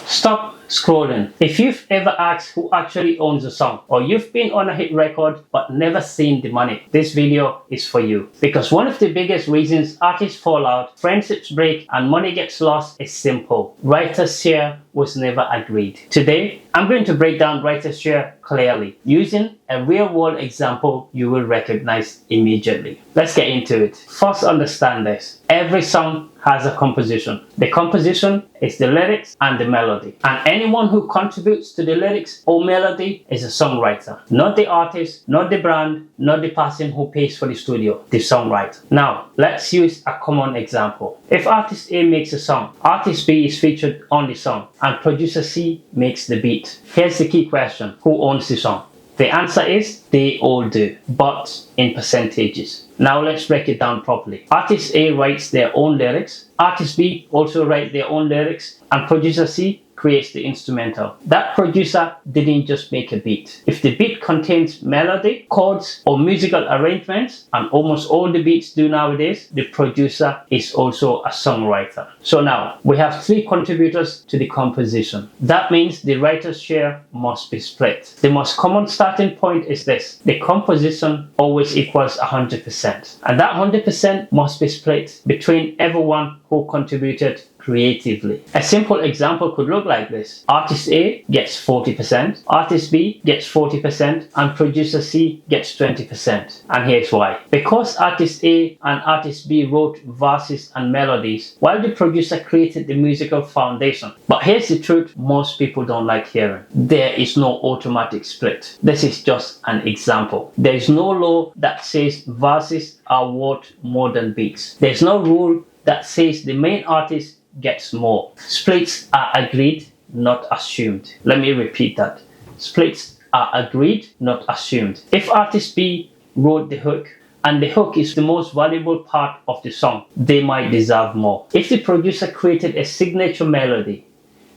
Stop scrolling. If you've ever asked who actually owns a song, or you've been on a hit record but never seen the money, this video is for you. Because one of the biggest reasons artists fall out, friendships break, and money gets lost is simple. Writer's share was never agreed. Today, I'm going to break down writer's share clearly, using a real-world example you will recognize immediately. Let's get into it. First, understand this. Every song has a composition. The composition is the lyrics and the melody. And anyone who contributes to the lyrics or melody is a songwriter. Not the artist, not the brand, not the person who pays for the studio, the songwriter. Now, let's use a common example. If artist A makes a song, artist B is featured on the song, and producer C makes the beat. Here's the key question. Who owns the song? The answer is they all do, but in percentages. Now let's break it down properly. Artist A writes their own lyrics, artist B also writes their own lyrics, and producer C creates the instrumental. That producer didn't just make a beat. If the beat contains melody, chords, or musical arrangements, and almost all the beats do nowadays, the producer is also a songwriter. So now, we have 3 contributors to the composition. That means the writer's share must be split. The most common starting point is this. The composition always equals 100%. And that 100% must be split between everyone who contributed creatively. A simple example could look like this. Artist A gets 40%, artist B gets 40%, and producer C gets 20%. And here's why. Because artist A and artist B wrote verses and melodies, while the producer created the musical foundation. But here's the truth most people don't like hearing. There is no automatic split. This is just an example. There is no law that says verses are worth more than beats. There's no rule that says the main artist gets more. Splits are agreed, not assumed. Let me repeat that. Splits are agreed, not assumed. If artist B wrote the hook, and the hook is the most valuable part of the song, they might deserve more. If the producer created a signature melody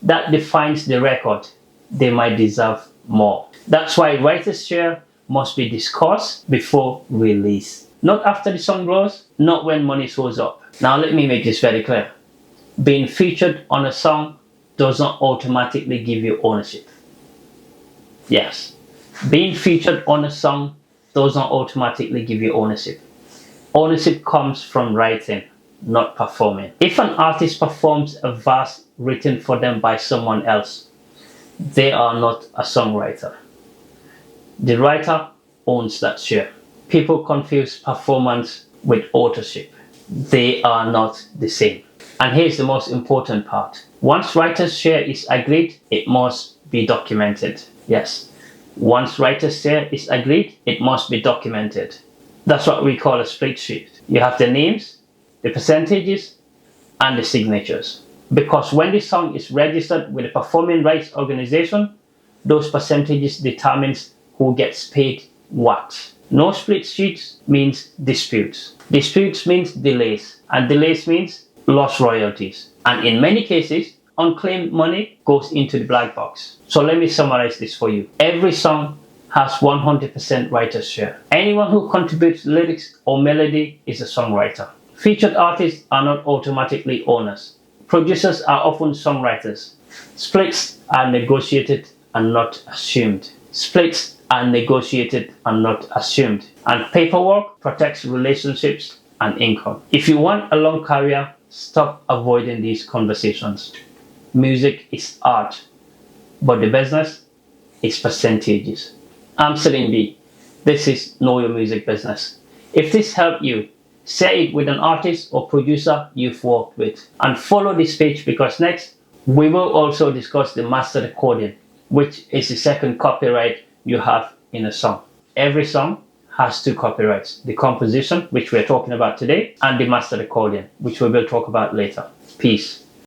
that defines the record, they might deserve more. That's why writer's share must be discussed before release. Not after the song blows, not when money shows up. Now let me make this very clear. Being featured on a song does not automatically give you ownership. Yes, being featured on a song does not automatically give you ownership. Ownership comes from writing, not performing. If an artist performs a verse written for them by someone else, they are not a songwriter. The writer owns that share. People confuse performance with authorship. They are not the same. And here's the most important part. Once writer's share is agreed, it must be documented. Yes, once writer's share is agreed, it must be documented. That's what we call a spreadsheet. You have the names, the percentages, and the signatures. Because when the song is registered with a performing rights organization, those percentages determines who gets paid what. No split sheets means disputes. Disputes means delays, and delays means lost royalties. And in many cases, unclaimed money goes into the black box. So let me summarize this for you. Every song has 100% writer's share. Anyone who contributes lyrics or melody is a songwriter. Featured artists are not automatically owners. Producers are often songwriters. Splits are negotiated and not assumed. Splits are negotiated and not assumed. And paperwork protects relationships and income. If you want a long career, stop avoiding these conversations. Music is art, but the business is percentages. I'm Celine B. This is Know Your Music Business. If this helped you, share it with an artist or producer you've worked with. And follow this page because next, we will also discuss the master recording, which is the second copyright you have in a song. Every song has 2 copyrights. The composition, which we're talking about today, and the master recording, which we will talk about later. Peace.